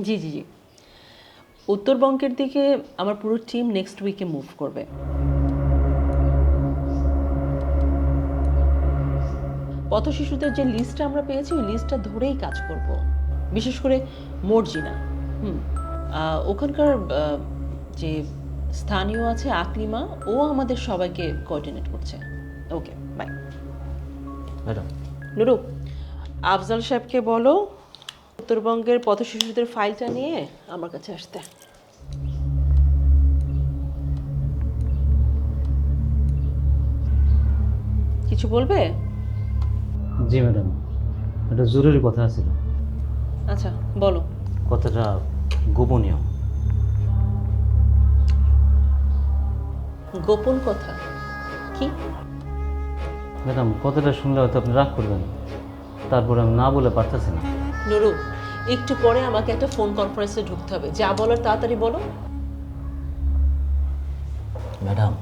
জি জি জি, উত্তরবঙ্গের দিকে আমার পুরো টিম নেক্সট উইকে মুভ করবে। পথশিশুদের যে লিস্টটা আমরা পেয়েছি ওই লিস্টটা ধরেই কাজ করব, বিশেষ করে মর্জিনা। হুম, ওখানকার যে স্থানীয় আছে আকলিমা, ও আমাদের সবাইকে কোঅর্ডিনেট করছে। ওকে, বাই। ম্যাডাম। নুরু, আফজাল সাহেবকে বলো উত্তরবঙ্গের পথশিশুদের ফাইলটা নিয়ে আমার কাছে আসতে। কিছু বলবে? জি ম্যাডাম, একটা জরুরি কথা ছিল। আচ্ছা বলো। কথাটা গোপনীয়। গোপন কথা কি? ম্যাডাম, কথাটা শুনলে হয়তো আপনি রাগ করবেন, তারপর আমি না বলে পারতেছি না। নুরু, একটু পরে আমাকে একটা ফোন কনফারেন্সে ঢুকতে হবে, যা বলার তাড়াতাড়ি বলো। ম্যাডাম,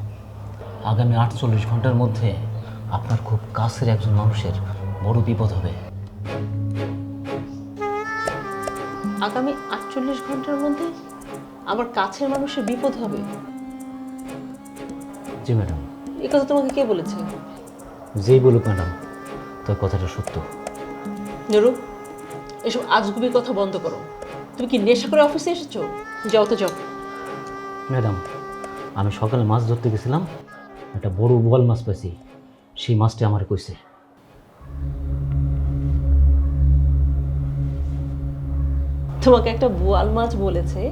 আগামী 48 ঘন্টার মধ্যে আপনার খুব কাছের একজন মানুষের বড় বিপদ হবে। আগামী 48 ঘন্টার মধ্যে আমার কাছের মানুষের বিপদ হবে? জি ম্যাডাম। এ কথা তোমাকে কে বলেছে? যেই বলুক ম্যাডাম, তাই কথাটা সত্য। নুরু, এসব আজগুবি কথা বন্ধ করো। তুমি কি নেশা করে অফিসে এসেছো? যাও তো যাও। ম্যাডাম, আমি সকালে মাছ ধরতে গেছিলাম, একটা বড় বোয়াল মাছ পাইছি, সেই মাছটা আমার কইছে। তোমাকে একটা বোয়াল মাছ বলেছে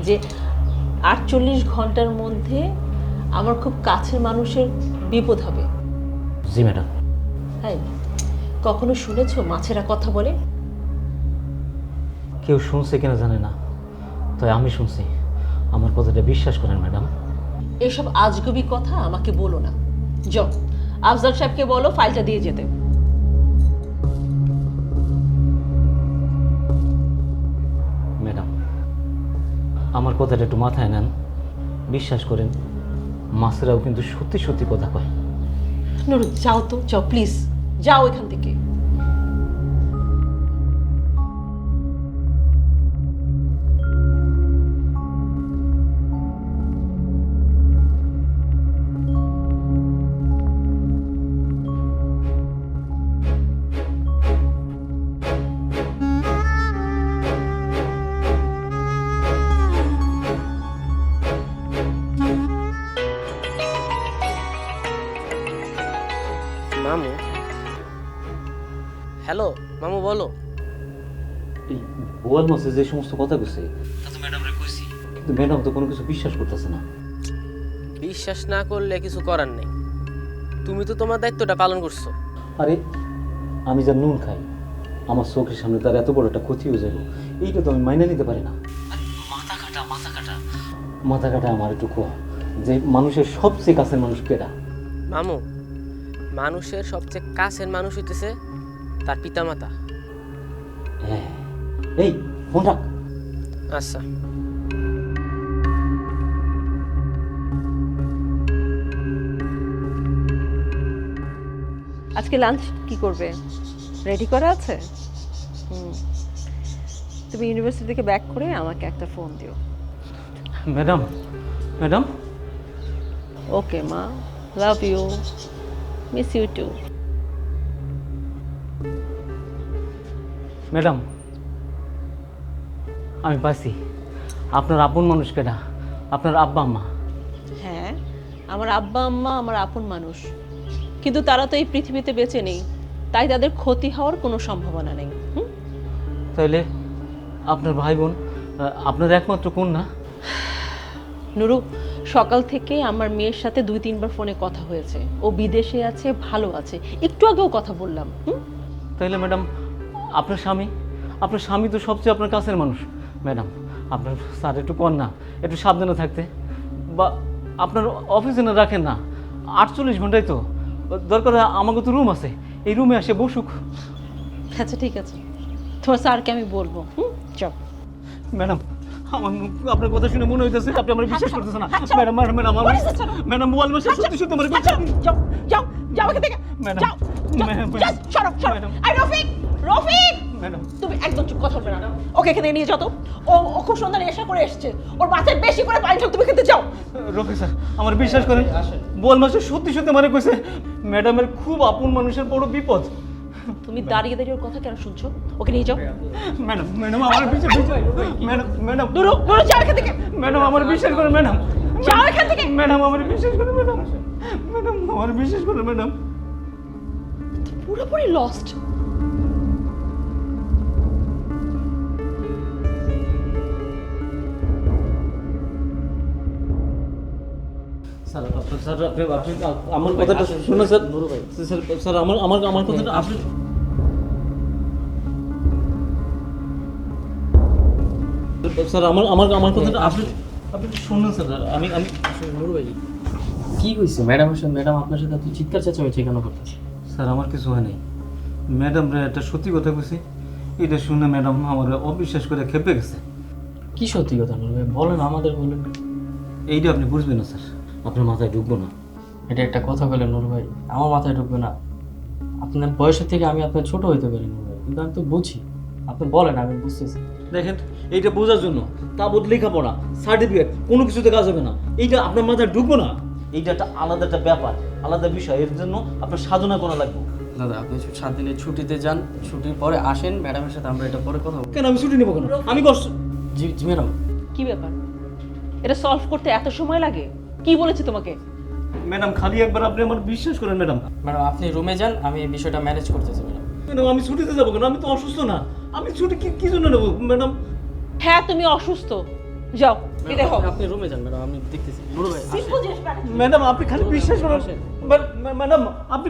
যে 48 ঘন্টার মধ্যে আমার খুব কাছের মানুষের বিপদ হবে? জি ম্যাডাম। হ্যাঁ, কখনো শুনেছো মাছেরা কথা বলে? কেউ শুনছে কিনা জানে না, তাই আমি শুনছি। আমার কথাটা বিশ্বাস করেন ম্যাডাম। এসব আজগুবি কথা আমাকে বলো না। যাও, আফজাল সাহেবকে বলো ফাইলটা দিয়ে যেতে। ম্যাডাম, আমার কথাটা একটু মাথায় নেন, বিশ্বাস করেন, মাছেরাও কিন্তু সত্যি সত্যি কথা কয়। নুরু, যাও তো, যাও প্লিজ, যাও এখান থেকে। মামু, হ্যালো মামু, বলো। এই বোয়াল মাছে যে সমস্ত কথা কইছে তা তো ম্যাডামরে কইছি, কিন্তু ম্যাডাম তো কোনো কিছু বিশ্বাস করতেছে না। বিশ্বাস না করলে কিছু করার নেই, তুমি তো তোমার দায়িত্বটা পালন করছো। আরে, আমি যা নুন খাই, আমার চোখের সামনে তার এত বড় একটা ক্ষতি হয়ে যাবে, এইটা তো আমি মাইনে নিতে পারি না। মাথা কাটা, মাথা কাটা, মাথা কাটা আমার একটু কোয়া যে মানুষের সবচেয়ে কাছের মানুষ কেডা? মামু, মানুষের সবচেয়ে কাছের মানুষ হইতেছে তার পিতামাতা। হ্যাঁ, এই ফোন রাখ। আচ্ছা। আজকে লাঞ্চ কি করবে? রেডি করা আছে? তুমি ইউনিভার্সিটি থেকে ব্যাক করে আমাকে একটা ফোন দিও। Madam, madam. ওকে মা, love you, miss you too. Madam, আমি পাইছি আপনার আপন মানুষ কেডা, আপনার আব্বা আম্মা। হ্যাঁ, আমার আব্বা আম্মা আমার আপন মানুষ, কিন্তু তারা তো এই পৃথিবীতে বেঁচে নেই, তাই তাদের ক্ষতি হওয়ার কোনো সম্ভাবনা নেই। তাইলে আপনার ভাই বোন, আপনার একমাত্র কন্যা? নুরু, সকাল থেকে আমার মেয়ের সাথে 2-3 বার ফোনে কথা হয়েছে। ও বিদেশে আছে, ভালো আছে, একটু আগেও কথা বললাম। তাইলে ম্যাডাম, আপনার স্বামী, আপনার স্বামী তো সবচেয়ে আপনার কাছের মানুষ। ম্যাডাম, আপনার স্যার একটু কন্যা, একটু সাবধানে থাকতে, বা আপনার অফিসে না রাখেন না, 48 ঘন্টায় তো দরকার হয়, আমাকে তো রুম আছে, এই রুমে আসে বসুক। আচ্ছা ঠিক আছে, তোমার স্যারকে আমি বলবো। চল। ম্যাডাম, আমার আপনার কথা শুনে মনে হইতেছে আপনি আমার বিশ্বাস করতেছেন না। ম্যাডাম, ম্যাডাম, আমার ম্যাডাম মোবাইল মাসে সত্যি সত্যি আমার যাও যাও যাও এখান থেকে। ম্যাডাম, যাও, madam, just shut up, shut up. Madam. এই রফিক, রফিক, ম্যাডাম, তুমি একদম চুপ, কথা বলবে না। ওকে এখানে নিয়ে যাও তো। ও খুব সুন্দর নেশা করে এসেছে, ওর মাথায় বেশি করে পানি ঢাল, তুমি খেতে যাও। রফিক স্যার আমার বিশ্বাস করেন, বল মাস্টার সত্যি সত্যি মানে কইছে ম্যাডামের খুব আপন মানুষের বড় বিপদ। তুমি দাঁড়িয়ে দাঁড়িয়ে ওর কথা কেন শুনছো? ওকে নিয়ে যাও। ম্যাডাম ম্যাডাম আমার বিশ্বাস, ম্যাডাম ম্যাডাম নুরু, নুরু যাও এখান থেকে। ম্যাডাম আমার বিশ্বাস করেন ম্যাডাম, যাও এখান থেকে। ম্যাডাম আমার বিশ্বাস করেন ম্যাডাম, ম্যাডাম আমার বিশ্বাস করেন ম্যাডাম। পুরোপুরি লস্ট। স্যার স্যার আপনি আমার কথাটা শুনুন স্যার। স্যার স্যার আমার আমার আমার কথাটা আপনি স্যার আমার আমার আমার কথাটা আপনি আপনি শুনুন স্যার। আমি আমি নুরু ভাই কি কইছে ম্যাডাম আপনার সাথে এত চিৎকার চেঁচামেচি কেন করতেছে? স্যার আমার কিছু হয় নাই, ম্যাডাম রে একটা সত্যি কথা কইছি, এটা শুনে ম্যাডাম আমার অবিশ্বাস করে খেপে গেছে। কি সত্যি কথা নুরু ভাই, বলেন আমাদের বলেন। এইটা আপনি বুঝবেন না স্যার, আপনার মাথায় ঢুকবো না। এটা একটা কথা বলেন নুরু ভাই, আমার মাথায় ঢুকবে না। আপনার বয়সের থেকে আমি আপনার ছোট হইতে পারি নুরু ভাই, কিন্তু আমি তো বুঝি। আপনি বলেন, আমি বুঝতেছি। দেখেন এইটা বোঝার জন্য তাবৎ লেখাপড়া সার্টিফিকেট কোনো কিছুতে কাজ হবে না, এইটা আপনার মাথায় ঢুকবো না। এইটা একটা আলাদা একটা ব্যাপার, আলাদা বিষয়, এর জন্য আপনার সাধনা করা লাগবে। দাদা আপনি 7 দিনের ছুটিতে যান, ছুটির পরে আসেন, ম্যাডামের সাথে আমরা এটা পরে কথা বলবো। কেন আমি ছুটি নেবো কেন? আমি কষ্ট। জি জি ম্যাডাম। কি ব্যাপার? এটা সলভ করতে এত সময় লাগে? কি বলেছি তোমাকে? ম্যাডাম খালি একবার আপনি আমার বিশ্বাস করেন ম্যাডাম। ম্যাডাম আপনি রুমে যান, আমি এই বিষয়টা ম্যানেজ করতেছি ম্যাডাম। ম্যাডাম আমি ছুটিতে যাবো কেন? আমি তো অসুস্থ না, আমি ছুটি কি জন্য নেবো ম্যাডাম? হ্যাঁ তুমি অসুস্থ, যাও এটা হোক। আপনি রুমে যান ম্যাডাম, আমি দেখতেছি। নুরু ভাই আসেন। সিম্পল জিনিস ম্যানেজ। ম্যাডাম আপনি খালি বিশ্বাস করেন। ম্যাডাম আপনি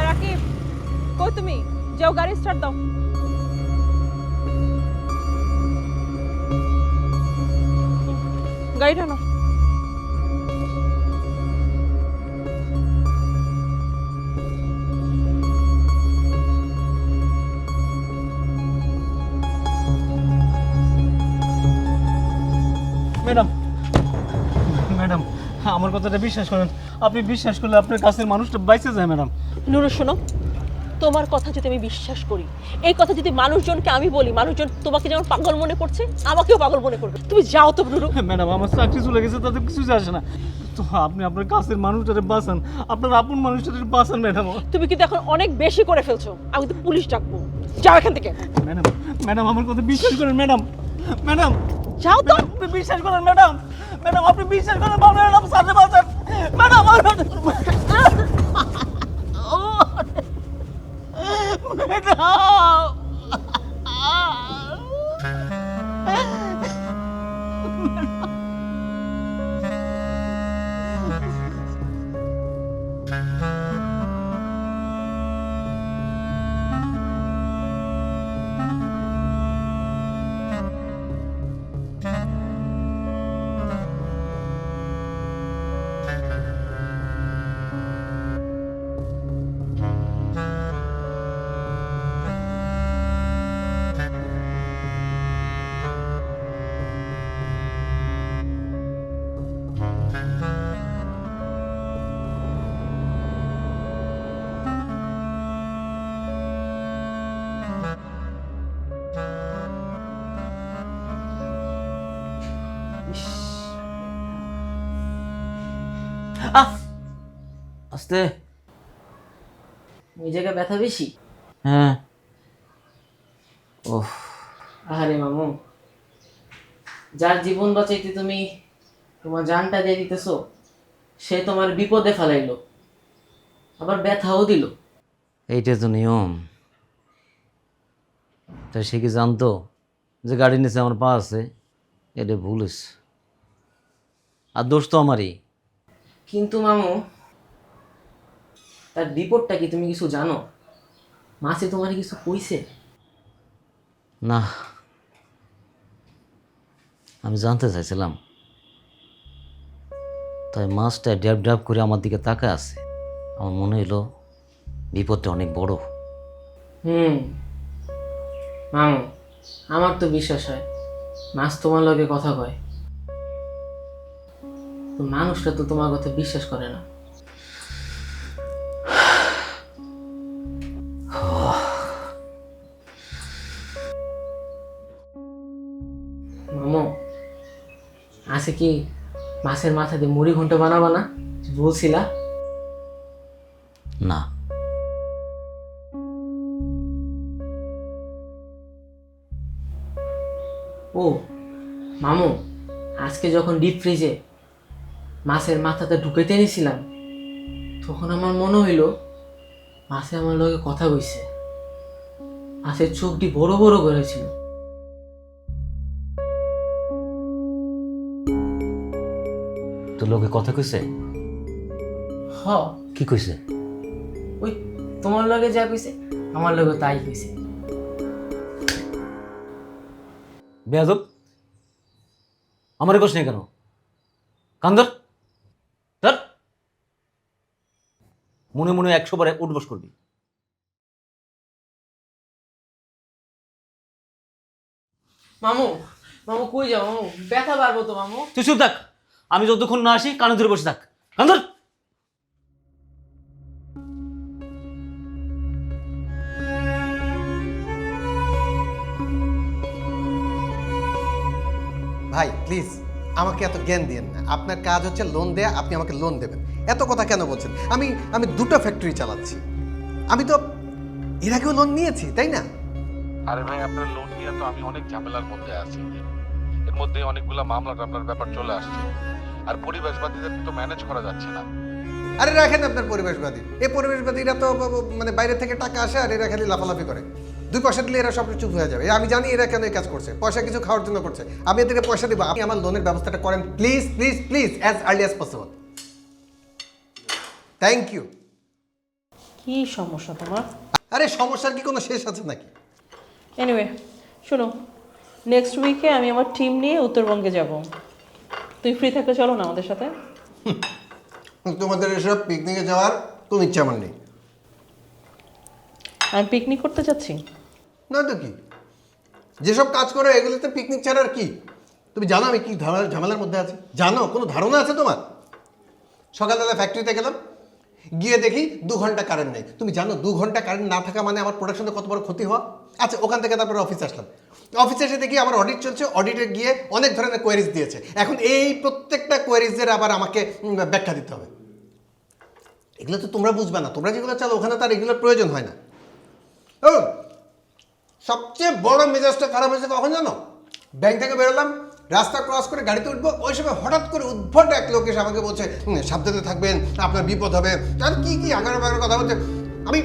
রাকিব, কই তুমি? যাও গাড়ি স্টার্ট দাও। গাড়ি টানো। ম্যাডাম ম্যাডাম আমার কথাটা বিশ্বাস করেন, আপনি বিশ্বাস করলে আপনার কাছের মানুষটা বাইচে যায় ম্যাডাম। নুরু শোনো, তোমার কথা যদি আমি বিশ্বাস করি, এই কথা যদি মানুষজনকে আমি বলি, মানুষজন তোমাকে যেমন পাগল মনে করছে, আমাকেও পাগল মনে করবে। তুমি যাও তো নুরু। ম্যাডাম আমার চাকরি চলে গেছে, তাতে কিছু যায় আসে না, তো আপনি আপনার কাছের মানুষটারে বাঁচান, আপনার আপন মানুষটারে বাঁচান ম্যাডাম। তুমি কিন্তু এখন অনেক বেশি করে ফেলছো, আমি তো পুলিশ ডাকবো। যাও এখান থেকে। ম্যাডাম ম্যাডাম আমার কথা বিশ্বাস করেন ম্যাডাম, ম্যাডাম যাও তো। আপনি বিশ্বাস করেন ম্যাডাম, ম্যাডাম আপনি বিশ্বাস করেন ম্যাডাম, সাথে বাঁচান ম্যাডাম। আস্তে, ওই জায়গায় ব্যথা বেশি? হ্যাঁ। ওহ আরে মামু, যার জীবন বাঁচাইতে তুমি তোমার জানটা দিয়ে দিতেছো, সে তোমার বিপদে ফেলাইলো, আবার ব্যথাও দিল। এইটাই তো নিয়ম। তাই সে কি জানতো যে গাড়ির নিচে আমার পা আছে? এটা ভুল হয়েছে। আর দোষ তো আমারই। কিন্তু মামু, তার রিপোর্টটা কি তুমি কিছু জানো? মাসে তোমার কিছু কইছে? না, আমি জানতে চাইছিলাম, তাই মাছটা ড্যাব ড্যাব করে আমার দিকে তাকায় আছে। আমার মনে হইলো বিপদটা অনেক বড়। মামু, আমার তো বিশ্বাস হয় মাছ তোমার লগে কথা কয়, তো মানুষটা তো তোমার কথা বিশ্বাস করে না। মামু, আছে কি মাছের মাথা দিয়ে মুড়ি ঘন্ট বানাবা না বলছিলা? না, ও মামু, আজকে যখন ডিপ ফ্রিজে মাছের মাথাটা ঢুকাইতে নিয়েছিলাম, তখন আমার মনে হইল মাছে আমার লগে কথা কইছে। মাছের চোখটি বড় বড় করেছিল। তোর লোকে কথা কইছে? হ, কি কইছে? ওই তোমার লগে যা কইছে আমার লগে তাই কইছে। বেয়াদব, আমার কোশ নেই কেন? কান্দর ধর, মনে মনে 100 বার উঠবস করবি। মামু, মামু কই যাও মামু? ব্যথা পারবো তো মামু। তুই চুপ থাক, আমি যতক্ষণ না আসি কানে ধরে বসে থাক। কান্দর। ভাই প্লিজ আমাকে এত জ্ঞান দিয়েন না। আপনার কাজ হচ্ছে লোন দেয়া, আপনি আমাকে লোন দেবেন। এত কথা কেন বলছেন? আমি আমি দুটো ফ্যাক্টরি চালাচ্ছি। আমি তো এর আগেও লোন নিয়েছি, তাই না? আরে ভাই, আপনার লোন নিয়ে তো আমি অনেক ঝামেলার মধ্যে আছি। এর মধ্যে অনেকগুলো মামলা টামলার ব্যাপার চলে আসছে, আর পরিবেশবাদীদের তো ম্যানেজ করা যাচ্ছে না। আরে রাখেন আপনার পরিবেশবাদী। এই পরিবেশবাদীরা তো মানে বাইরে থেকে টাকা আসে আর এরা খালি লাফালাফি করে। 2 পয়সা দিলে এরা সব চুপ হয়ে যাবে। আমি জানি এরা কেন এই কাজ করছে, পয়সা কিছু খাওয়ার জন্য করছে। আমি এদেরকে পয়সা দিব, আপনি আমার লোনের ব্যবস্থাটা করেন please please please, as early as possible. Thank you. কি সমস্যা তোমার? আরে সমস্যার কি কোনো শেষ আছে নাকি? এনিওয়ে, শোনো, নেক্সট উইকে আমি আমার টিম নিয়ে উত্তরবঙ্গে যাব। তুই ফ্রি থাকলে চলো না আমাদের সাথে। তোমাদের এসব পিকনিকে যাওয়ার কোনো ইচ্ছা আমার নেই। আমি পিকনিক করতে যাচ্ছি। না তো কি, যেসব কাজ করো এগুলোতে পিকনিক ছাড়া আর কি? তুমি জানো আমি কি ঝামেলার মধ্যে আছি? জানো? কোনো ধারণা আছে তোমার? সকালবেলা ফ্যাক্টরিতে গেলাম, গিয়ে দেখি 2 ঘন্টা কারেন্ট নেই। তুমি জানো 2 ঘন্টা কারেন্ট না থাকা মানে আমার প্রোডাকশনে কত বড় ক্ষতি হওয়া? আচ্ছা, ওখান থেকে তারপরে অফিসে আসলাম। অফিসে এসে দেখি আমার অডিট চলছে। অডিটে গিয়ে অনেক ধরনের কোয়ারিজ দিয়েছে। এখন এই প্রত্যেকটা কোয়ারিজের আবার আমাকে ব্যাখ্যা দিতে হবে। এগুলো তো তোমরা বুঝবে না, তোমরা যেগুলো চালো ওখানে তার এগুলোর প্রয়োজন হয় না। ও সবচেয়ে বড় মেজাজটা খারাপ হয়েছে কখন জানো? ব্যাংক থেকে বেরোলাম, রাস্তা ক্রস করে গাড়িতে উঠবো, ওই সময় হঠাৎ করে উদ্ভট এক লোক এসে আমাকে বলছে সাবধানে থাকবেন, আপনার বিপদ হবে, আর কি কি আগার বাগার কথা বলছে। আমি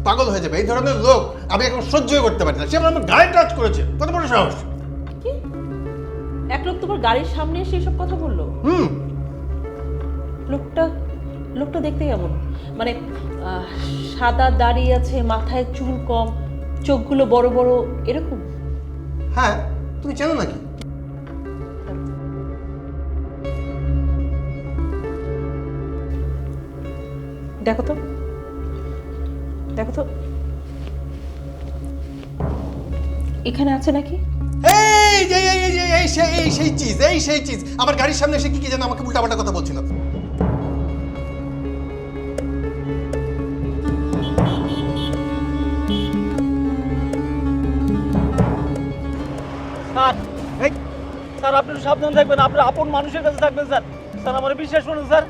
পাগল হয়ে যাবে। এই ধরনের লোক আমি এখন সহ্যই করতে পারি না। সে আমার গাড়ি টাচ করেছে, কত বড় সাহস! কি? এক লোক তোমার গাড়ির সামনে এসে এসব কথা বললো? লোকটা লোকটা দেখতে কেমন? মানে সাদা দাড়ি আছে, মাথায় চুল কম, চোখগুলো বড় বড়, এরকম? হ্যাঁ, তুমি চেনো নাকি? দেখো তো, দেখো তো, এখানে আছে নাকি? এই যে এই সেই চিজ আমার গাড়ির সামনে এসে কি কি যেন আমাকে উল্টাপাল্টা কথা বলছিল। স্যার, স্যার আপনি একটু সাবধান থাকবেন, আপনার আপন মানুষের কাছে থাকবেন স্যার। স্যার আমার বিশ্বাস করুন স্যার।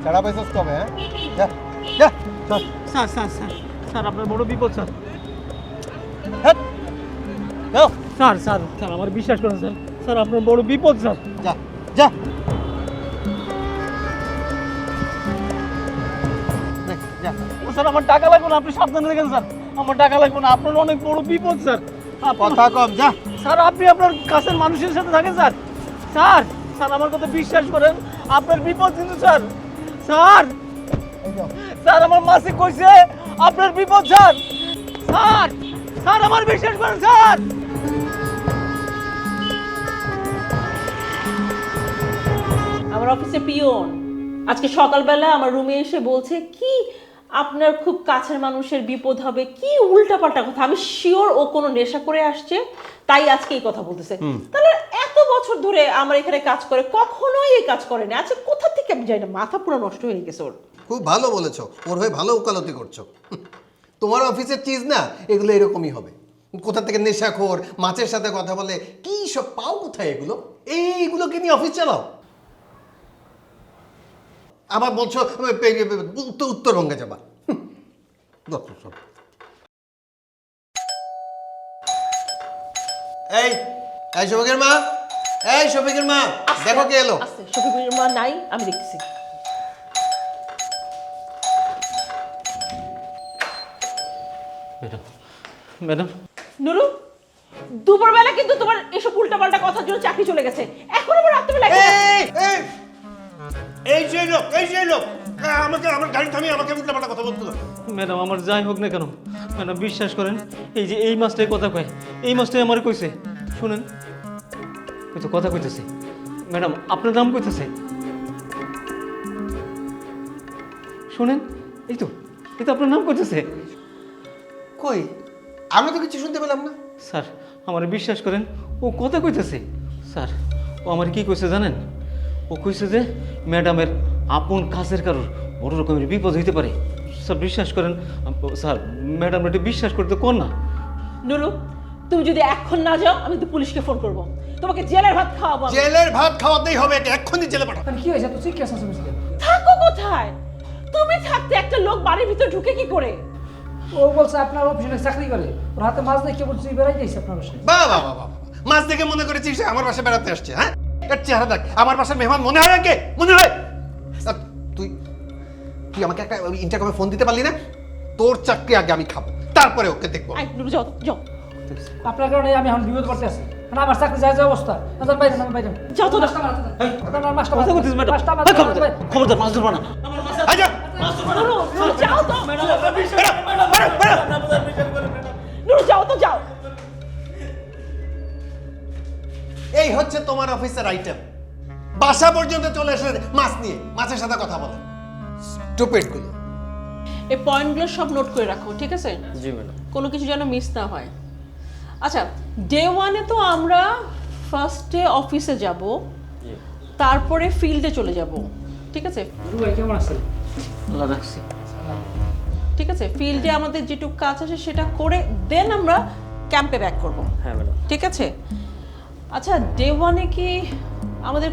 ছাড়া পাইছিস কবে? হ্যাঁ, যা যা চল। স্যার স্যার স্যার স্যার আপনার বড় বিপদ স্যার। হ্যাঁ, যাও। স্যার স্যার স্যার আমার বিশ্বাস করুন স্যার। স্যার আপনার বড় বিপদ স্যার। যা যা যা। স্যার আমার টাকা লাগবে না, আপনি সাবধানে দেখেন স্যার, আমার টাকা লাগবে না, আপনার অনেক বড় বিপদ স্যার। কথা কম যা। স্যার আপনি আপনার কাছের মানুষের সাথে থাকেন স্যার। স্যার স্যার আমার কথা বিশ্বাস করেন, আপনার বিপদ কিন্তু স্যার। স্যার স্যার আমার মাসিক কইছে আপনার বিপদ স্যার। স্যার স্যার আমার বিশ্বাস করেন স্যার। আমার অফিসে পিয়ন আজকে সকালবেলা আমার রুমে এসে বলছে কি আপনার খুব কাছের মানুষের বিপদ হবে, কি উল্টাপাল্টা কথা। আমি শিওর ও কোনো নেশা করে আসছে, তাই আজকে এই কথা বলতেছে। তাহলে এত বছর ধরে আমার এখানে কাজ করে, কখনোই এই কাজ করে না। আচ্ছা কোথা থেকে আমি জানি না, মাথা পুরো নষ্ট হয়ে গেছে ওর। খুব ভালো বলেছো, ওর হয়ে ভালো উকালতি করছো। তোমার অফিসের চিজ না, এগুলো এরকমই হবে। কোথা থেকে নেশাখোর মাছের সাথে কথা বলে, কি সব পাও কোথায় এগুলো? এইগুলোকে নিয়ে অফিস চালাও। আবার বলছো উত্তরবঙ্গে যাবা। এই এই শফিকের মা, এই শফিকের মা, দেখো কে এলো। আস্তে, শফিকুর মা নাই, আমি দেখতেছি। ম্যাডাম ম্যাডাম নুরু, দুপুরবেলা কিন্তু তোমার এসব উল্টাপাল্টা কথার জন্য চাকরি চলে গেছে। এখন আবার রাত্রিবেলা এই সেই লোক, এই সেই লোক আমাকে আমার গাড়ি থামিয়ে আমাকে উল্টাপাল্টা কথা বলতো। ম্যাডাম আমার যাই হোক না কেন ম্যাডাম বিশ্বাস করেন, এই যে এই মাছটাই কথা কয়, এই মাছটাই আমার কইছে। শুনেন ওই তো কথা কইতেছে, ম্যাডাম আপনার নাম কইতেছে। শুনেন এই তো আপনার নাম কইতেছে। কই, আমরা তো কিছু শুনতে পেলাম না। স্যার আমার বিশ্বাস করেন, ও কথা কইতেছে। স্যার ও আমার কি কইছে জানেন? ও কইছে যে ম্যাডামের আপন কাছের কারোর বড় রকমের বিপদ হইতে পারে। স্যার বিশ্বাস করেন, স্যার ম্যাডাম একটু বিশ্বাস করতে কোন না। নুরু, তুমি যদি এখন না যাও আমি তো পুলিশকে ফোন করব, তোমাকে জেলের ভাত খাওয়াবো আমি। জেলের ভাত খাওয়াতেই হবে, এক্ষুনি জেলে পাঠাও। কি হয়েছে? তো ঠিক আছে বুঝলি? থাকো কোথায়? তুমি থাকতে একটা লোক বাড়ির ভিতর ঢুকে কি করে? ও বলছে আপনার অফিসে চাকরি করে, ওর হাতে মাছ দেখে বলছে বেড়াই যাইছে আপনার বাসায়। বাহ বাহ বাহ বাহ, মাছ দেখে মনে করেছিস সে আমার বাসায় বেড়াতে আসছে? হ্যাঁ, এর চেহারা দেখ, আমার বাসার মেহমান মনে হয় কে? মনে হয় আর তুই তুই আমাকে একটা ইন্টারকমে ফোন দিতে পারলি না? তোর চাকরি আগে আমি খাবো, তারপরে ওকে দেখবো। আই নুরু, যাও তো, যাও আপনার কারণে আমি এখন বিপদ করতে আছি। মানে আমার চাকরি যায় যে অবস্থা, না বাইরে আমি বাইরে যাও তো না। কথা কইতেছে ম্যাডাম। খবরদার মাছ ধরবা না। আচ্ছা, নুরু, নুরু, যাও তো। বেরো, বেরো। নুরু, যাও তো, যাও। এই হচ্ছে তোমার অফিসের আইটেম, বাসা পর্যন্ত চলে এসে মাছ নিয়ে মাছের সাথে কথা বলে। স্টুপিড গুলো। এই পয়েন্টগুলো সব নোট করে রাখো, ঠিক আছে? জি ম্যাডাম। কোনো কিছু যেন মিস না হয়। আচ্ছা, ডে ওয়ানে তো আমরা ফার্স্টে অফিসে যাব, তারপরে ফিল্ডে চলে যাব, ঠিক আছে? ভাই কেমন আছেন? আল্লাহ রাখছি। ঠিক আছে, ফিল্ডে আমাদের যেটুকু কাজ আছে সেটা করে দেন আমরা ক্যাম্পে ব্যাক করব। হ্যাঁ ম্যাডাম। ঠিক আছে? আচ্ছা, ডে ওয়ানে কি আমাদের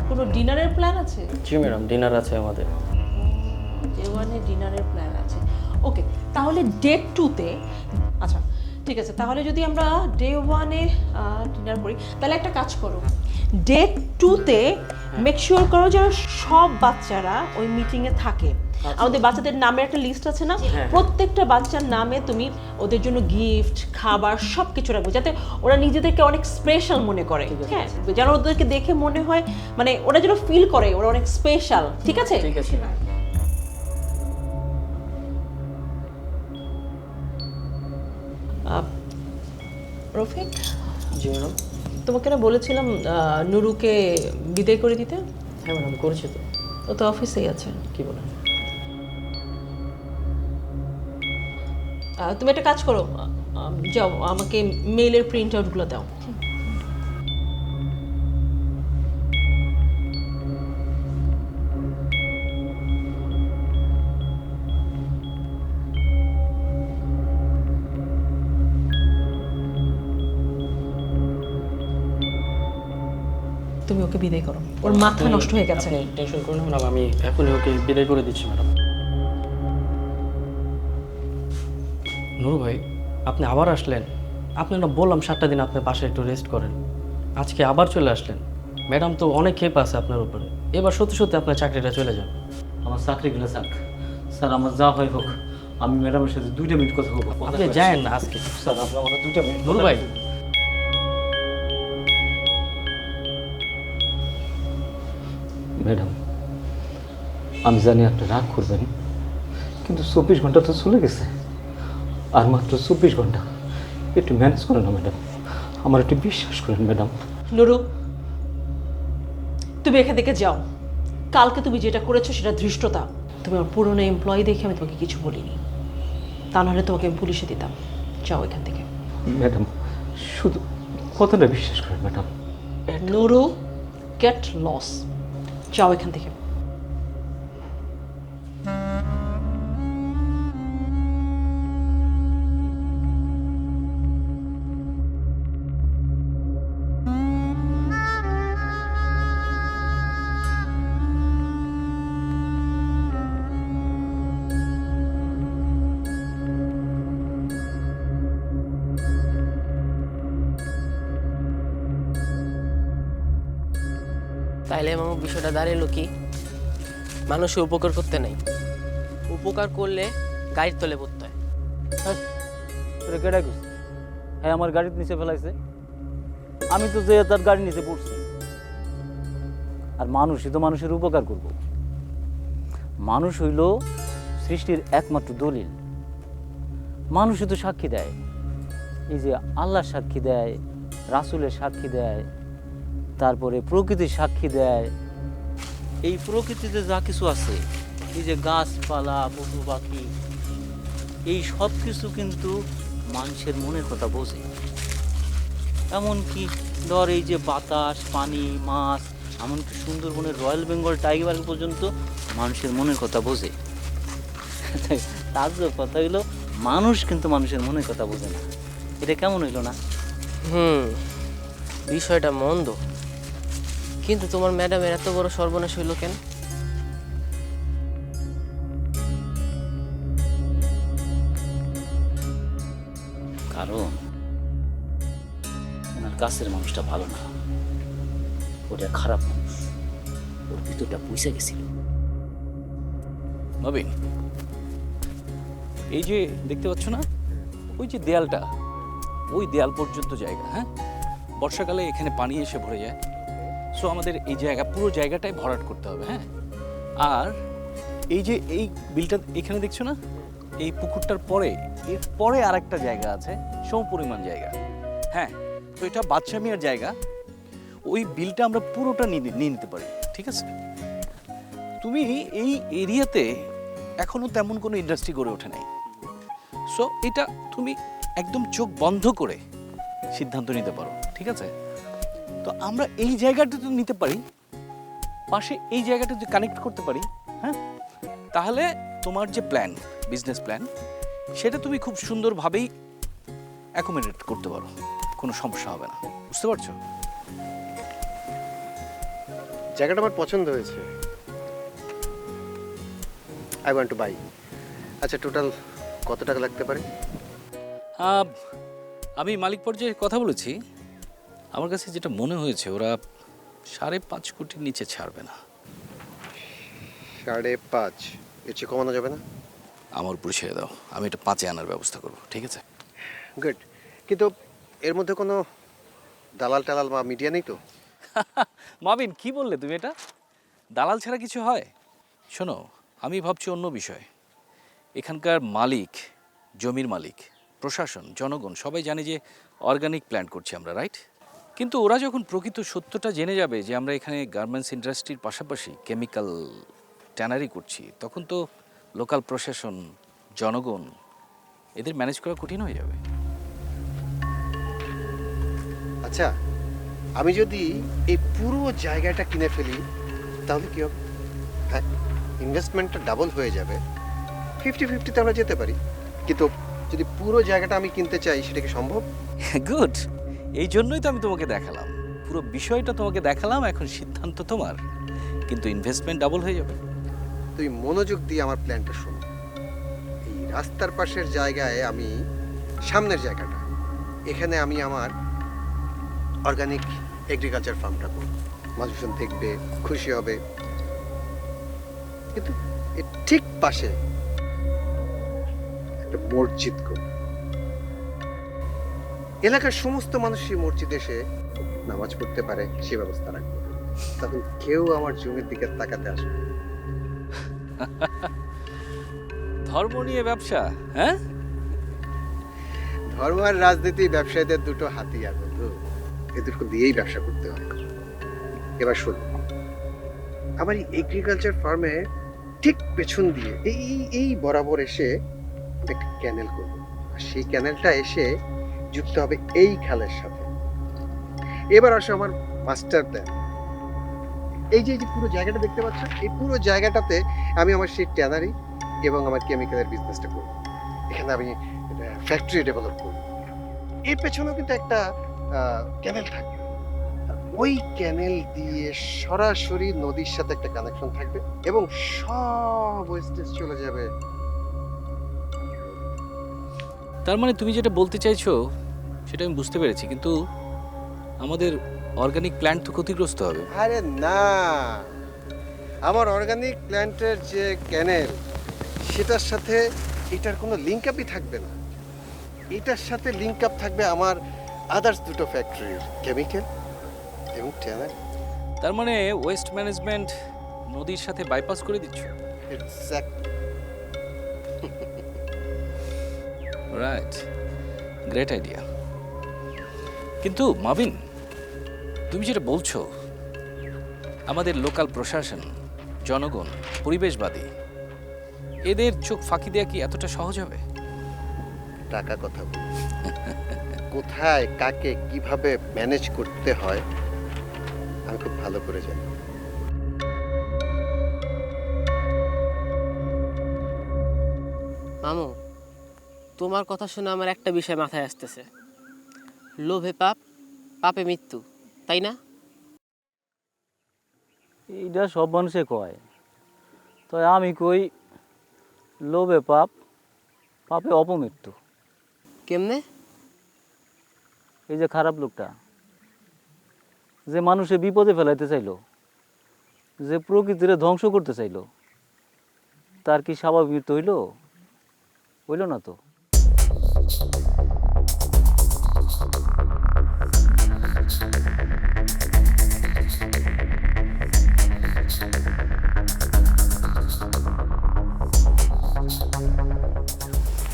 কোনো ডিনারের প্ল্যান আছে? জি ম্যাডাম, ডিনার আছে আমাদের। ডে ওয়ানে ডিনারের প্ল্যান আছে, ওকে। তাহলে ডে টুতে, আচ্ছা ঠিক আছে, তাহলে যদি আমরা ডে ওয়ানে ডিনার করি, তাহলে একটা কাজ করো, ডে টুতে মেক শিওর করো যেন সব বাচ্চারা ওই মিটিংয়ে থাকে। আমাদের বাচ্চাদের নামের একটা লিস্ট আছে না, প্রত্যেকটা বাচ্চার নামে তুমি ওদের জন্য গিফট, খাবার সব কিছু রাখবে, যাতে ওরা নিজেদেরকে অনেক স্পেশাল মনে করে। হ্যাঁ, যেন ওদেরকে দেখে মনে হয়, মানে ওরা যেন ফিল করে ওরা অনেক স্পেশাল। ঠিক আছে? ঠিক আছে। রফিক, জি ম্যাডাম। তোমাকে না বলেছিলাম নুরুকে বিদায় করে দিতে? হ্যাঁ ম্যাডাম, করেছি তো। ও তো অফিসেই আছে। কি বলেন? তুমি একটা কাজ করো, যাও আমাকে মেইলের প্রিন্ট আউটগুলো দাও। তুমি ওকে বিদায় করো, ওর মাথা নষ্ট হয়ে গেছে। আপনি টেনশন করুন না ম্যাডাম, আমি এখনই ওকে বিদায় করে দিচ্ছি ম্যাডাম। নুরু ভাই, আপনি আবার আসলেন। আপনি না বললাম 7টা দিন আপনি বাসায় একটু রেস্ট করেন, আজকে আবার চলে আসলেন। ম্যাডাম তো অনেক ক্ষেপ আছে আপনার উপরে, এবার সত্যি সত্যি আপনার চাকরিটা চলে যাবে। আমার চাকরিগুলো থাক স্যার, আমার যা হয় হোক, আমি ম্যাডামের সাথে 2 মিনিট কথা বলবো। আপনি যায়েন না আজকে। স্যার আপনি আমার 2 মিনিট নুরু ভাই, ম্যাডাম আমি জানি আপনি রাগ করবেন, কিন্তু 24 ঘন্টা তো চলে গেছে, আর মাত্র 24 ঘন্টা, একটু ম্যানেজ করেন না ম্যাডাম, আমার একটু বিশ্বাস করেন ম্যাডাম। নুরু, তুমি এখান থেকে যাও। কালকে তুমি যেটা করেছো সেটা ধৃষ্টতা। তুমি আমার পুরনো এমপ্লয়ি দেখে আমি তোমাকে কিছু বলিনি, তা নাহলে তোমাকে আমি পুলিশে দিতাম। যাও এখান থেকে। ম্যাডাম শুধু কথাটা বিশ্বাস করেন ম্যাডাম। Nuru, get loss. যাও এখান থেকে। তাইলে মামু বিষয়টা দাঁড়ালো কি, মানুষের উপকার করতে নাই, উপকার করলে গাড়ির তলে পড়তে হয়। তোরে কেডা কইছে? হ্যাঁ আমার গাড়ির নিচে ফেলাইছে, আমি তো যে তার গাড়ির নিচে পড়ছি। আর মানুষই তো মানুষের উপকার করব। মানুষ হইল সৃষ্টির একমাত্র দলিল। মানুষই তো সাক্ষী দেয়, এই যে আল্লাহর সাক্ষী দেয়, রাসূলের সাক্ষী দেয়, তারপরে প্রকৃতির সাক্ষী দেয়। এই প্রকৃতিতে যা কিছু আছে, এই যে গাছপালা, পশু পাখি, এই সব কিছু কিন্তু মানুষের মনের কথা বোঝে। এমনকি ধর এই যে বাতাস, পানি, মাছ, এমনকি সুন্দরবনের রয়্যাল বেঙ্গল টাইগার পর্যন্ত মানুষের মনের কথা বোঝে। তার যে কথা হইলো মানুষ কিন্তু মানুষের মনের কথা বোঝে না। এটা কেমন হইলো না? বিষয়টা মন্দ, কিন্তু তোমার ম্যাডামের এত বড় সর্বনাশ হইল কেন? কারণ ওনার কাছের মানুষটা ভালো না, ওটা খারাপ মানুষ, ওর ভিতরটা পয়সা গেছিল। নবীন, এই যে দেখতে পাচ্ছ না, ওই যে দেয়ালটা, ওই দেয়াল পর্যন্ত জায়গা। হ্যাঁ, বর্ষাকালে এখানে পানি এসে ভরে যায়। সো আমাদের এই জায়গা, পুরো জায়গাটাই ভরাট করতে হবে। হ্যাঁ, আর এই যে এই বিলটা এখানে দেখছো না, এই পুকুরটার পরে, এর পরে আর একটা জায়গা আছে, সমপরিমাণ জায়গা। হ্যাঁ, তো এটা বাদশা মিয়ার জায়গা। ওই বিলটা আমরা পুরোটা নিয়ে নিতে পারি, ঠিক আছে? তুমি এই এরিয়াতে এখনো তেমন কোনো ইন্ডাস্ট্রি গড়ে ওঠে নাই। সো এটা তুমি একদম চোখ বন্ধ করে সিদ্ধান্ত নিতে পারো, ঠিক আছে? তো আমরা এই জায়গাটা তো নিতে পারি, পাশে এই জায়গাটা যদি কানেক্ট করতে পারি, হ্যাঁ, তাহলে তোমার যে প্ল্যান, বিজনেস প্ল্যান, সেটা তুমি খুব সুন্দরভাবেই অ্যাকোমোডেট করতে পারো, কোনো সমস্যা হবে না। বুঝতে পারছো? জায়গাটা আমার পছন্দ হয়েছে, আই ওয়ান্ট টু বাই। আচ্ছা, টোটাল কত টাকা লাগতে পারে? আমি মালিক পর্যায়ে কথা বলেছি, আমার কাছে যেটা মনে হয়েছে ওরা 5.5 কোটির নিচে ছাড়বে না। 5.5? এর চেয়ে কমানো যাবে না? আমার উপরে ছেড়ে দাও, আমি এটা 5-এ আনার ব্যবস্থা করব, ঠিক আছে? গুড। কিন্তু এর মধ্যে কোনো দালাল টালাল বা মিডিয়া নেই তো? মাবিন, কি বললে তুমি? এটা দালাল ছাড়া কিছু হয়? শোনো, আমি ভাবছি অন্য বিষয়। এখানকার মালিক, জমির মালিক, প্রশাসন, জনগণ সবাই জানে যে অর্গানিক প্ল্যান্ট করছি আমরা, রাইট? কিন্তু ওরা যখন প্রকৃত সত্যটা জেনে যাবে যে আমরা এখানে গার্মেন্টস ইন্ডাস্ট্রির পাশাপাশি কেমিক্যাল ট্যানারি করছি, তখন তো লোকাল প্রশাসন, জনগণ, এদের ম্যানেজ করা কঠিন হয়ে যাবে। আচ্ছা, আমি যদি এই পুরো জায়গাটা কিনে ফেলি তাহলে কি হবে? হ্যাঁ, ইনভেস্টমেন্টটা ডাবল হয়ে যাবে, 50-50তে আমরা যেতে পারি। কিন্তু যদি পুরো জায়গাটা আমি কিনতে চাই, সেটা কি সম্ভব? গুড, এই জন্যই তো আমি তোমাকে দেখালাম, পুরো বিষয়টা তোমাকে দেখালাম। এখন সিদ্ধান্ত তোমার, কিন্তু ইনভেস্টমেন্ট ডাবল হয়ে যাবে। তুই মনোযোগ দিয়ে আমার প্ল্যানটা শোনো। এই রাস্তার পাশের জায়গায়, আমি সামনের জায়গাটা, এখানে আমি আমার অর্গানিক এগ্রিকালচার ফার্মটা করব। মানুষজন দেখবে, খুশি হবে। কিন্তু এর ঠিক পাশে একটা মসজিদ করব। এলাকার সমস্ত মানুষই মসজিদে এসে নামাজ পড়তে পারে সে ব্যবস্থা রাখবো। তখন কেউ আমার জমির দিকে তাকাতে আসবে না। ধর্ম নিয়ে ব্যবসা, হ্যাঁ? ধর্ম আর রাজনীতি ব্যবসায়ীদের দুটো হাতিয়ার বন্ধু, এ দুটো দিয়েই ব্যবসা করতে হয়। এবার শোনো, আমার এই এগ্রিকালচার ফার্মে ঠিক পেছন দিয়ে এই এই বরাবর এসে একটা ক্যানেল করবো, আর সেই ক্যানেলটা এসে যুক্ত হবে এই খালের সাথে। এবার আসো আমার মাস্টার প্ল্যান। এই যে পুরো জায়গাটা দেখতে পাচ্ছ, এই পুরো জায়গাটাতে আমি আমার সেই ট্যানারি এবং আমার কেমিক্যালের বিজনেসটা করব। এখানে আমি ফ্যাক্টরি ডেভেলপ করব। এর পেছনেও কিন্তু একটা ক্যানেল থাকবে, আর ওই ক্যানেল দিয়ে সরাসরি নদীর সাথে একটা কানেকশন থাকবে এবং সব ওয়েস্টেজ চলে যাবে। তার মানে তুমি যেটা বলতে চাইছো সেটা আমি বুঝতে পেরেছি, কিন্তু আমাদের অর্গানিক প্ল্যান্ট তো ক্ষতিগ্রস্ত হবে। আরে না, আমার অর্গানিক প্ল্যান্টের যে ক্যানেল সেটার সাথে এটার কোনো লিঙ্ক আপই থাকবে না। এটার সাথে লিঙ্ক আপ থাকবে আমার আদার্স দুটো ফ্যাক্টরির কেমিক্যাল এবং ট্যানারি। তার মানে ওয়েস্ট ম্যানেজমেন্ট নদীর সাথে বাইপাস করে দিচ্ছ। Right, great idea. কিন্তু মাবিন, তুমি যেটা বলছো আমাদের লোকাল প্রশাসন, জনগণ, পরিবেশবাদী, এদের চোখ ফাঁকি দেওয়া কি এতটা সহজ হবে? টাকা কথা বলি, কোথায় কাকে কিভাবে ম্যানেজ করতে হয় আমি খুব ভালো করে জানি। মামু, তোমার কথা শুনে আমার একটা বিষয় মাথায় আসতেছে। লোভে পাপ, পাপে মৃত্যু, তাই না? এইটা সব মানুষে কয়, তো আমি কই লোভে পাপ, পাপে অপমৃত্যু। কেমনে? এই যে খারাপ লোকটা, যে মানুষে বিপদে ফেলাইতে চাইলো, যে প্রকৃতিরে ধ্বংস করতে চাইলো, তার কি স্বাভাবিক মৃত্যু হইল? হইল না তো।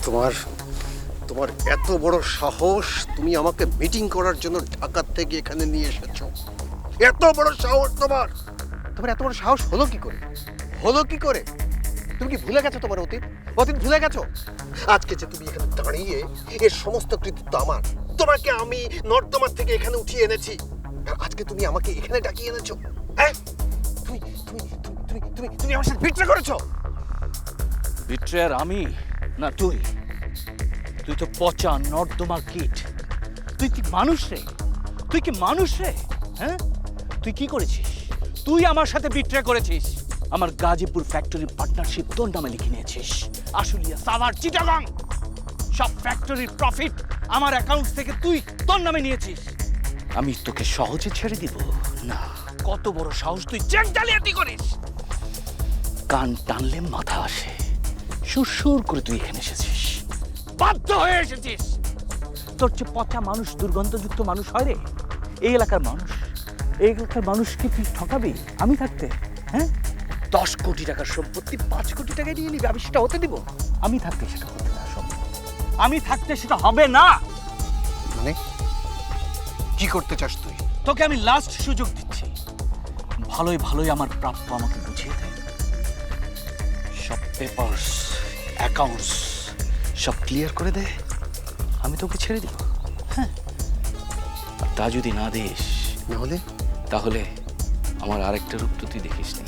তোমার তোমার এত বড় সাহস, তুমি আমাকে মিটিং করার জন্য ঢাকা থেকে এখানে নিয়ে এসেছো। এত বড় সাহস তোমার! তোমার এত বড় সাহস হলো কি করে? হলো কি করে? তুমি কি ভুলে গেছো তোমার অতীত? অতীত ভুলে গেছো? আজকে যে তুমি এখানে দাঁড়িয়ে, এর সমস্ত কৃতিত্ব আমার। তোমাকে আমি নর্দমার থেকে এখানে উঠিয়ে এনেছি, আর আজকে তুমি আমাকে এখানে ডাকিয়ে এনেছো। হ্যাঁ, তুমি তুমি তুমি তুমি তুমি আমার সাথে বিট্রে করেছো। বিট্রেয়ার আমি না তুই? তুই তো পচা নর্দমা কীট। তুই কি মানুষ রে? তুই কি মানুষ রে? হ্যাঁ, তুই কি করেছিস? তুই আমার সাথে বিট্রে করেছিস। আমার গাজীপুর ফ্যাক্টরি পার্টনারশিপ তোর নামে লিখে নিয়েছিস। আশুলিয়া, সাভার, চিটাগাং সব ফ্যাক্টরির প্রফিট আমার অ্যাকাউন্ট থেকে তুই তোর নামে নিয়েছিস। আমি তোকে সহজে ছেড়ে দিব না। কত বড় সাহস, তুই চেক জালিয়াতি করিস! কান টানলে মাথা আসে। সুরসুর করে তুই এখানে এসেছিস, বাধ্য হয়ে এসেছিস। তোর চেয়ে পচা মানুষ, দুর্গন্ধযুক্ত মানুষ হয় রে এই এলাকার মানুষ। এই এলাকার মানুষকে তুই ঠকাবি আমি থাকতে? হ্যাঁ, 10 কোটি টাকার সম্পত্তি 5 কোটি টাকায় নিয়ে নিবি, আমি সেটা হতে দিব? আমি থাকতে সেটা হতে না সম্ভব। আমি থাকতে সেটা হবে না। মানে কি করতে চাস তুই? তোকে আমি লাস্ট সুযোগ দিচ্ছি, ভালোই ভালোই আমার প্রাপ্য আমাকে বুঝিয়ে দে। সব পেপারস, অ্যাকাউন্টস সব ক্লিয়ার করে দে, আমি তোকে ছেড়ে দিব। হ্যাঁ, আর তা যদি না দিস, নাহলে তাহলে আমার আরেকটা রূপ তো তুই দেখিস নি।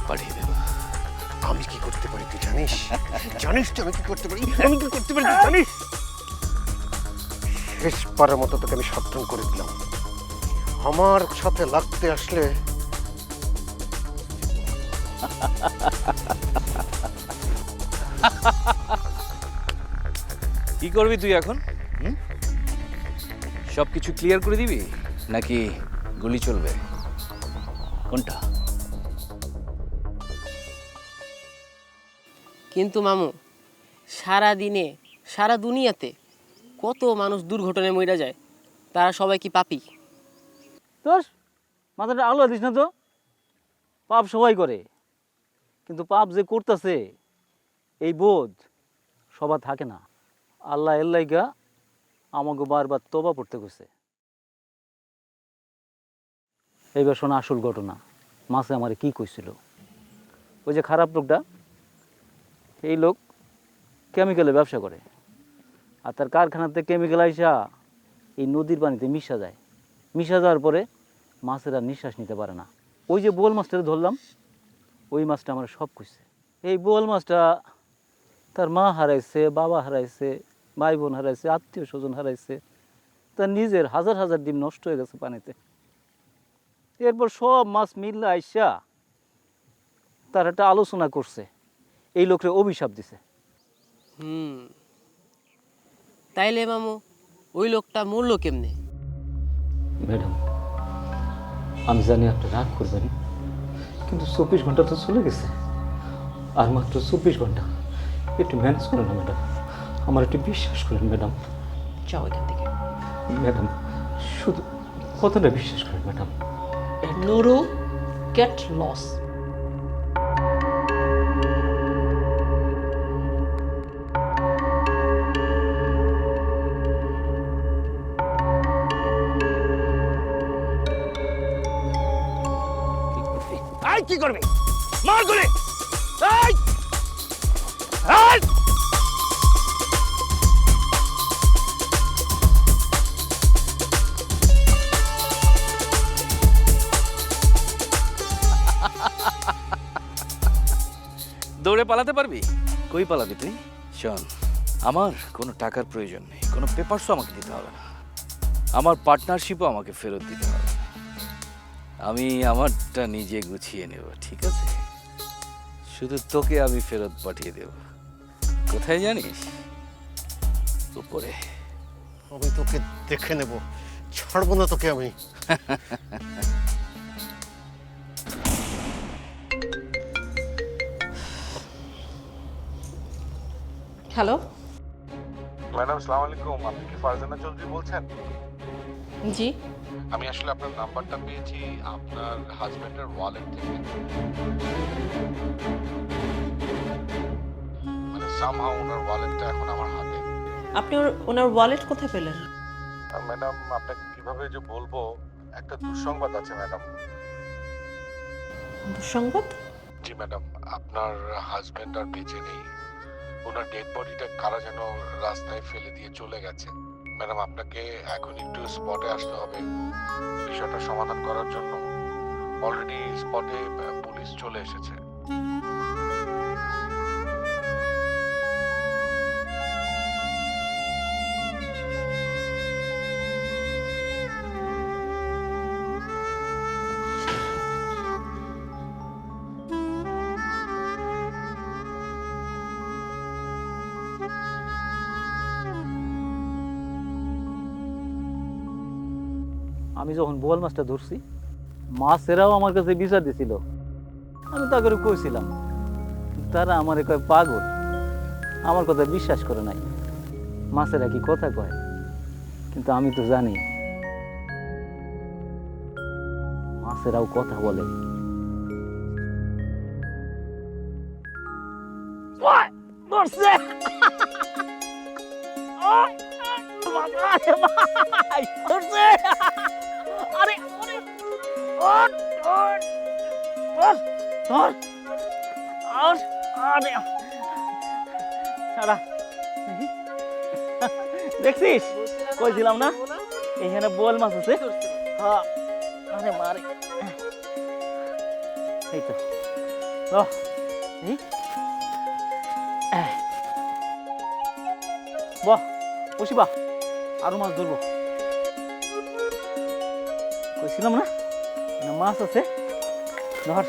পাঠিয়ে দেব। আমি কি করতে পারি তুই জানিস? জানিস তো আমি কি করতে পারি? আমি কি করতে পারি তুই জানিস? শেষবারের মতো তোকে আমি সাবধান করে দিলাম, আমার সাথে লাগতে আসলে কি করবি তুই এখন? সব কিছু ক্লিয়ার করে দিবি নাকি গুলি চলবে? কোনটা? কিন্তু মামু সারা দিনে সারা দুনিয়াতে কত মানুষ দুর্ঘটনায় মরে যায়, তারা সবাই কি পাপী? তোর মাথাটা আলো দিস না তো। পাপ সবাই করে, কিন্তু পাপ যে করতেছে এই বোধ সবার থাকে না। আল্লাহ এল্লাইগা আমাকে বারবার তবা পড়তে কইছে। এইবার শোনা আসল ঘটনা। মাসে আমারে কি কইছিল। ওই যে খারাপ লোকটা, এই লোক কেমিক্যালে ব্যবসা করে, আর তার কারখানাতে কেমিক্যাল আইসা এই নদীর পানিতে মিশা যায়। মিশা যাওয়ার পরে মাছের আর নিঃশ্বাস নিতে পারে না। ওই যে বোয়াল মাছটা ধরলাম, ওই মাছটা আমার সব কইছে। এই বোয়াল মাছটা তার মা হারাইছে, বাবা হারাইছে, ভাই বোন হারাইছে, আত্মীয় স্বজন হারাইছে, তার নিজের হাজার হাজার ডিম নষ্ট হয়ে গেছে পানিতে। এরপর সব মাছ মিললে আইসা তার একটা আলোচনা করছে, এই লোকরে অভিশাপ দিছে। তাইলে মামু ওই লোকটা মরলো কেমনে? ম্যাডাম, আমি জানি আপনি রাগ করবেন, কিন্তু 24 ঘন্টা তো চলে গেছে, আর মাত্র 24 ঘন্টা। একটু ম্যানেজ করেন না ম্যাডাম, আমার একটু বিশ্বাস করেন ম্যাডাম। যাও এখান থেকে। ম্যাডাম, শুধু কথাটা বিশ্বাস করেন ম্যাডাম। Nuru, get lost. আই কি করবে? মার গুলি! এই! এই! দৌড়ে পালাতে পারবি? কই পালাবি তুই? শোন, আমার কোনো টাকার প্রয়োজন নেই, কোনো পেপারসও আমাকে দিতে হবে না, আমার পার্টনারশিপও আমাকে ফেরত দিতে হবে না। আমি আমারটা নিজে গুছিয়ে নেব, ঠিক আছে? শুধু তোকে আমি ফেরত পাঠিয়ে দেব। কোথায় জানিস? উপরে। আমি তোকে দেখে নেব, ছাড়বো না তোকে আমি। হ্যালো, ম্যাডাম সালাম আলাইকুম, আপনি কি ফারজানা চৌধুরী বলছেন? জি। আমি আসলে আপনার নাম্বারটা পেয়েছি আপনার হাজবেন্ডের ওয়ালেট থেকে। মানে সামহাউ ওনার ওয়ালেটটা এখন আমার হাতে। আপনি ওনার ওয়ালেট কোথায় পেলেন? ম্যাডাম আপনাকে কিভাবে যে বলবো, একটা দুঃসংবাদ আছে ম্যাডাম। দুঃসংবাদ? জি ম্যাডাম, আপনার হাজবেন্ড আর বেঁচে নেই। ওনার ডেড বডিটা কারা যেন রাস্তায় ফেলে দিয়ে চলে গেছে। ম্যাডাম আপনাকে এখন একটু স্পটে আসতে হবে বিষয়টা সমাধান করার জন্য। অলরেডি স্পটে পুলিশ চলে এসেছে। আমি যখন বোয়াল মাছটা ধরছি, মাছেরাও আমার কাছে বিচার দিছিল। আমি তাকে কইছিলাম, তারা আমার কয় পাগল, আমার কথা বিশ্বাস করে নাই। মাছেরা কি কথা কয়, কিন্তু আমি তো জানি মাছেরাও কথা বলে। ধরছে! ধরছে! আরে ওঠ, ওঠ, ওঠ, ধর! আর আরে সারা দেখছিস, কইছিলাম না এখানে বোয়াল মাছ আছে। হ্যাঁ, আরে মারে, এই তো বাহ বসি, বাহ আরো মাছ ধরবো। কইছিলাম না মাছ আছে, ধর।